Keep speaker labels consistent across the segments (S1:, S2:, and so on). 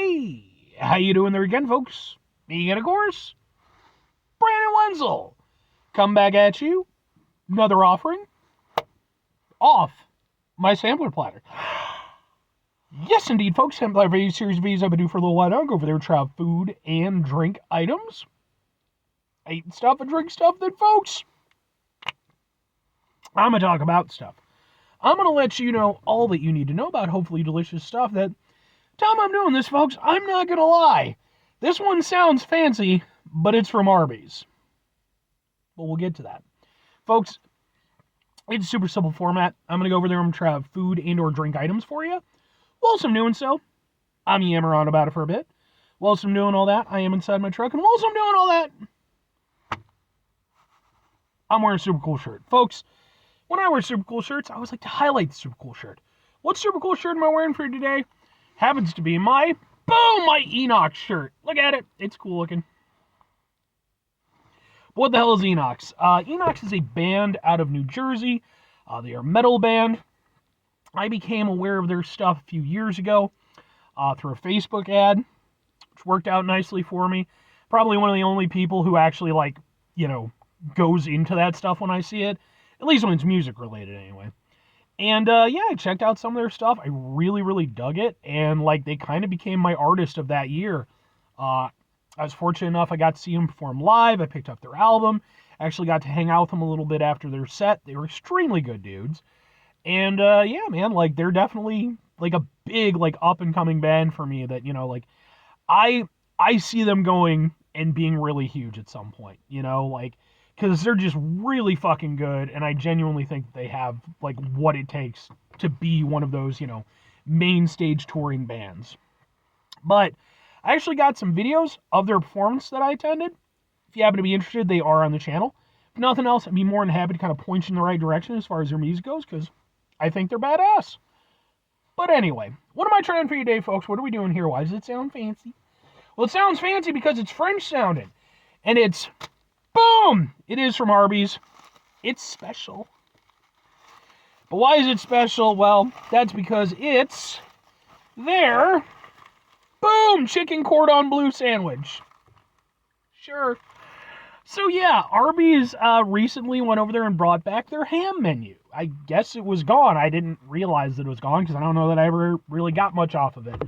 S1: Hey, how you doing there again, folks? Me and, of course, Brandon Wenzel. Come back at you. Another offering. Off my sampler platter. Yes, indeed, folks. Sampler Platter series of videos I've been doing for a little while now. Go over there, try out food and drink items. I eat stuff and drink stuff, then, folks, I'm going to talk about stuff. I'm going to let you know all that you need to know about hopefully delicious stuff that time I'm doing this, folks, I'm not going to lie. This one sounds fancy, but it's from Arby's. But we'll get to that. Folks, it's a super simple format. I'm going to go over there and try out food and or drink items for you. Whilst I'm doing so, I'm yammering on about it for a bit. Whilst I'm doing all that, I am inside my truck. And whilst I'm doing all that, I'm wearing a super cool shirt. Folks, when I wear super cool shirts, I always like to highlight the super cool shirt. What super cool shirt am I wearing for you today? Happens to be my Enoch shirt. Look at it. It's cool looking. But what the hell is Enoch? Enoch is a band out of New Jersey. They are a metal band. I became aware of their stuff a few years ago through a Facebook ad, which worked out nicely for me. Probably one of the only people who actually, goes into that stuff when I see it. At least when it's music related, anyway. And, I checked out some of their stuff. I really, really dug it. And, they kind of became my artist of that year. I was fortunate enough I got to see them perform live. I picked up their album. Actually got to hang out with them a little bit after their set. They were extremely good dudes. And, they're definitely, a big, up-and-coming band for me that, I see them going and being really huge at some point, because they're just really fucking good, and I genuinely think they have, what it takes to be one of those, main stage touring bands. But I actually got some videos of their performance that I attended. If you happen to be interested, they are on the channel. If nothing else, I'd be more than happy to kind of point you in the right direction as far as their music goes, because I think they're badass. But anyway, what am I trying for you today, folks? What are we doing here? Why does it sound fancy? Well, it sounds fancy because it's French sounding, and it's... Boom! It is from Arby's. It's special. But why is it special? Well, that's because it's their boom chicken cordon bleu sandwich. Sure. So yeah, Arby's recently went over there and brought back their ham menu. I guess it was gone. I didn't realize that it was gone because I don't know that I ever really got much off of it.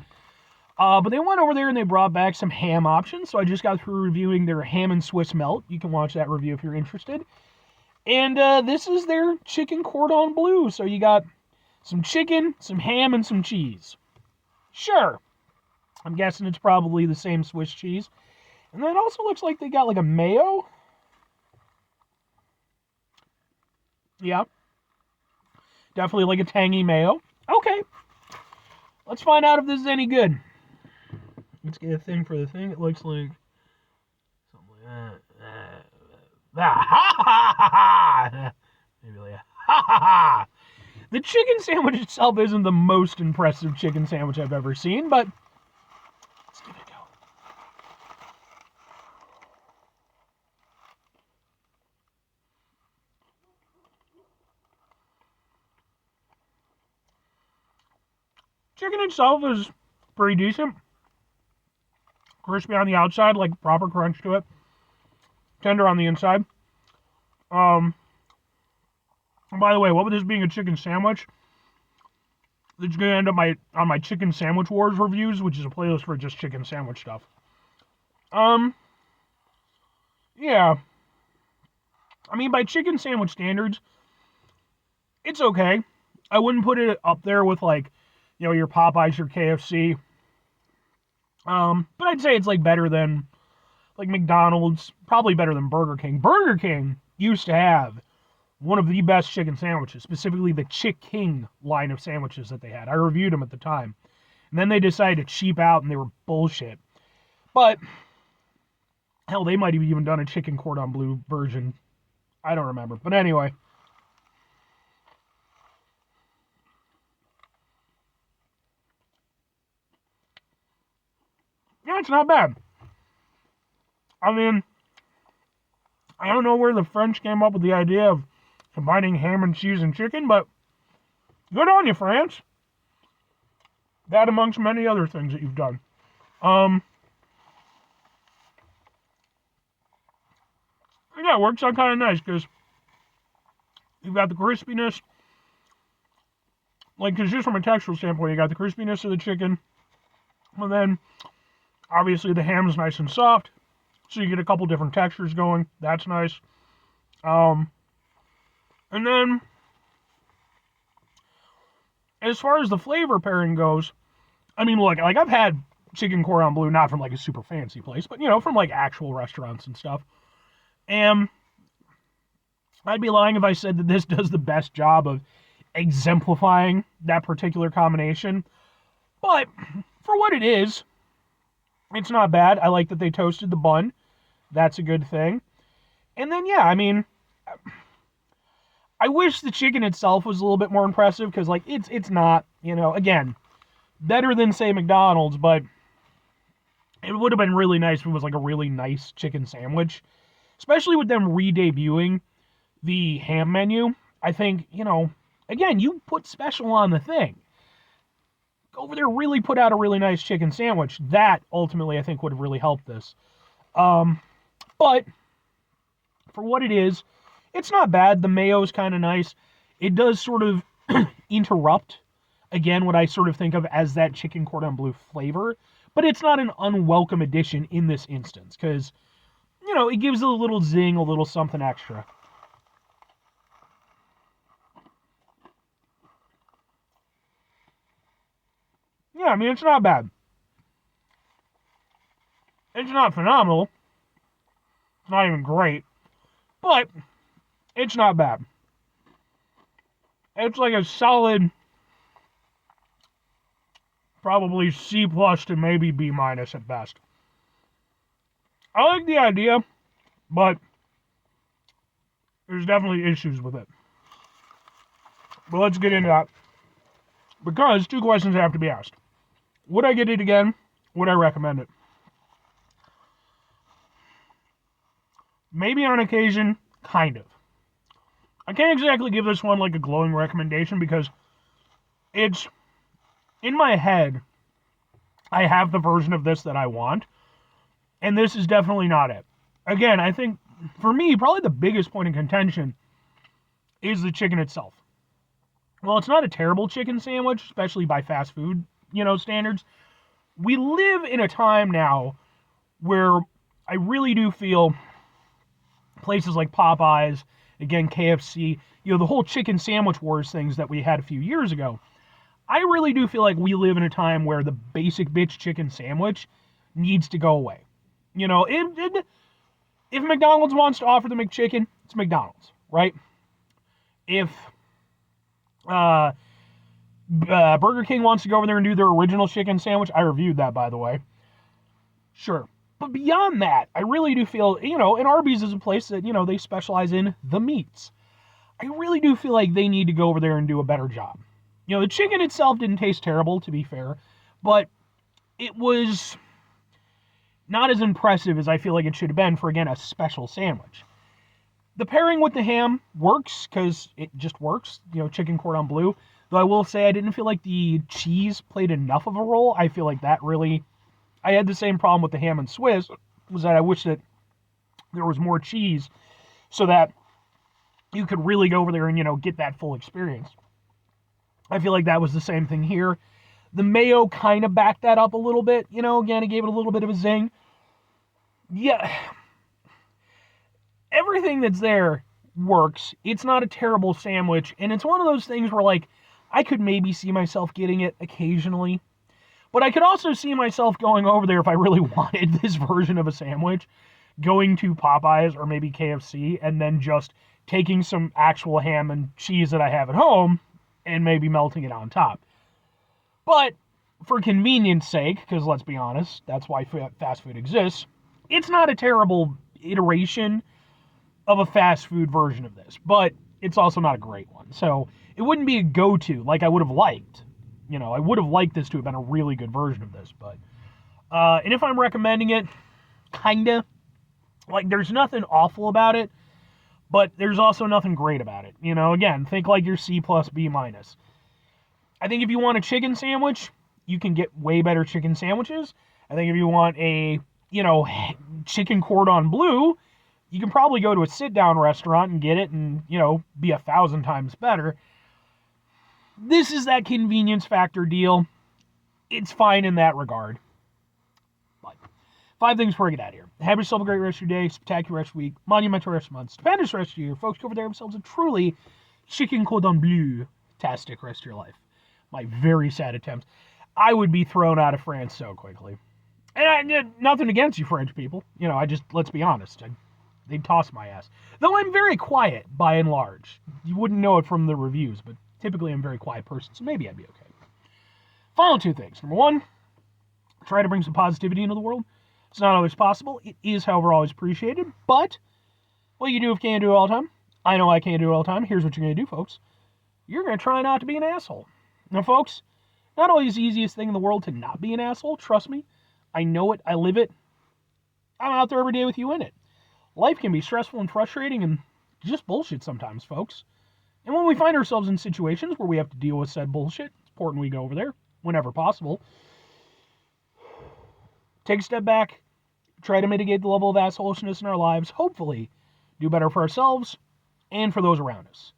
S1: But they went over there and they brought back some ham options. So I just got through reviewing their ham and Swiss melt. You can watch that review if you're interested. And this is their chicken cordon bleu. So you got some chicken, some ham, and some cheese. Sure. I'm guessing it's probably the same Swiss cheese. And then it also looks like they got a mayo. Yeah. Definitely a tangy mayo. Okay. Let's find out if this is any good. Let's get a thing for the thing. It looks like something like that. Maybe ha ha ha. The chicken sandwich itself isn't the most impressive chicken sandwich I've ever seen, but let's give it a go. Chicken itself is pretty decent. Crispy on the outside, proper crunch to it. Tender on the inside. By the way, what with this being a chicken sandwich, it's going to end up on my Chicken Sandwich Wars reviews, which is a playlist for just chicken sandwich stuff. Yeah. I mean, by chicken sandwich standards, it's okay. I wouldn't put it up there with, your Popeyes, your KFC. But I'd say it's better than McDonald's, probably better than Burger King. Burger King used to have one of the best chicken sandwiches, specifically the Chick King line of sandwiches that they had. I reviewed them at the time. And then they decided to cheap out and they were bullshit. But hell, they might have even done a chicken cordon bleu version. I don't remember. But anyway. Yeah, it's not bad. I mean, I don't know where the French came up with the idea of combining ham and cheese and chicken, but good on you, France. That amongst many other things that you've done. Um, yeah, it works out kind of nice because you've got the crispiness. Like, because just from a textural standpoint, you got the crispiness of the chicken, and then obviously the ham is nice and soft, so you get a couple different textures going. That's nice. And then as far as the flavor pairing goes, I mean, look, like I've had chicken Cordon Bleu, not from like a super fancy place, but from like actual restaurants and stuff. And I'd be lying if I said that this does the best job of exemplifying that particular combination. But for what it is, it's not bad. I like that they toasted the bun. That's a good thing. And then, yeah, I mean, I wish the chicken itself was a little bit more impressive because, like, it's not, again, better than, say, McDonald's, but it would have been really nice if it was, like, a really nice chicken sandwich, especially with them re-debuting the ham menu. I think, again, you put special on the thing. Go over there, really put out a really nice chicken sandwich. That, ultimately, I think would have really helped this. But for what it is, it's not bad. The mayo is kind of nice. It does sort of interrupt, again, what I sort of think of as that chicken Cordon Bleu flavor. But it's not an unwelcome addition in this instance because, it gives it a little zing, a little something extra. Yeah, I mean, it's not bad. It's not phenomenal. It's not even great. But it's not bad. It's like a solid, probably C plus to maybe B minus at best. I like the idea, but there's definitely issues with it. But let's get into that. Because two questions have to be asked. Would I get it again? Would I recommend it? Maybe on occasion, kind of. I can't exactly give this one like a glowing recommendation because it's, in my head, I have the version of this that I want, and this is definitely not it. Again, I think, for me, probably the biggest point of contention is the chicken itself. Well, it's not a terrible chicken sandwich, especially by fast food, standards. We live in a time now where I really do feel places like Popeyes, again, KFC, the whole chicken sandwich wars things that we had a few years ago. I really do feel like we live in a time where the basic bitch chicken sandwich needs to go away. If McDonald's wants to offer the McChicken, it's McDonald's, right? If Burger King wants to go over there and do their original chicken sandwich, I reviewed that, by the way. Sure. But beyond that, I really do feel, and Arby's is a place that, they specialize in the meats. I really do feel like they need to go over there and do a better job. The chicken itself didn't taste terrible, to be fair, but it was not as impressive as I feel like it should have been for, again, a special sandwich. The pairing with the ham works, because it just works, chicken Cordon Bleu. Though I will say I didn't feel like the cheese played enough of a role. I feel like that really... I had the same problem with the ham and Swiss, was that I wish that there was more cheese so that you could really go over there and, get that full experience. I feel like that was the same thing here. The mayo kind of backed that up a little bit, again, it gave it a little bit of a zing. Yeah, everything that's there works. It's not a terrible sandwich, and it's one of those things where, like, I could maybe see myself getting it occasionally. But I could also see myself going over there if I really wanted this version of a sandwich, going to Popeyes or maybe KFC, and then just taking some actual ham and cheese that I have at home and maybe melting it on top. But for convenience sake, because let's be honest, that's why fast food exists, it's not a terrible iteration of a fast food version of this, but it's also not a great one. So it wouldn't be a go-to like I would have liked. I would have liked this to have been a really good version of this, but... and if I'm recommending it, kinda. Like, there's nothing awful about it, but there's also nothing great about it. Again, think like your C plus B minus. I think if you want a chicken sandwich, you can get way better chicken sandwiches. I think if you want a, chicken cordon bleu, you can probably go to a sit-down restaurant and get it and, be 1,000 times better. This is that convenience factor deal. It's fine in that regard. But 5 things before I get out of here. Have yourself a great rest of your day, spectacular rest of the week, monumental rest of the month, stupendous rest of the year. Folks, go over there themselves a truly chicken cordon bleu-tastic rest of your life. My very sad attempts. I would be thrown out of France so quickly. And nothing against you French people. Let's be honest. They'd toss my ass. Though I'm very quiet, by and large. You wouldn't know it from the reviews, but typically I'm a very quiet person, so maybe I'd be okay. Final 2 things. Number 1, try to bring some positivity into the world. It's not always possible. It is, however, always appreciated. But what you do if you can't do it all the time, I know I can't do it all the time. Here's what you're going to do, folks. You're going to try not to be an asshole. Now, folks, not always the easiest thing in the world to not be an asshole. Trust me. I know it. I live it. I'm out there every day with you in it. Life can be stressful and frustrating and just bullshit sometimes, folks. And when we find ourselves in situations where we have to deal with said bullshit, it's important we go over there whenever possible. Take a step back. Try to mitigate the level of assholishness in our lives. Hopefully, do better for ourselves and for those around us.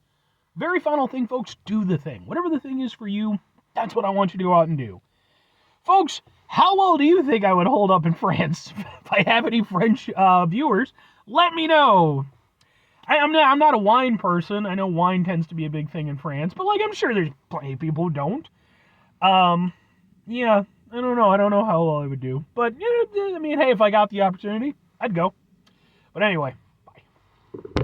S1: Very final thing, folks, do the thing. Whatever the thing is for you, that's what I want you to go out and do. Folks, how well do you think I would hold up in France? If I have any French viewers, let me know. I'm not a wine person. I know wine tends to be a big thing in France, but I'm sure there's plenty of people who don't. Yeah, I don't know. I don't know how well I would do. But, hey, if I got the opportunity, I'd go. But anyway, bye.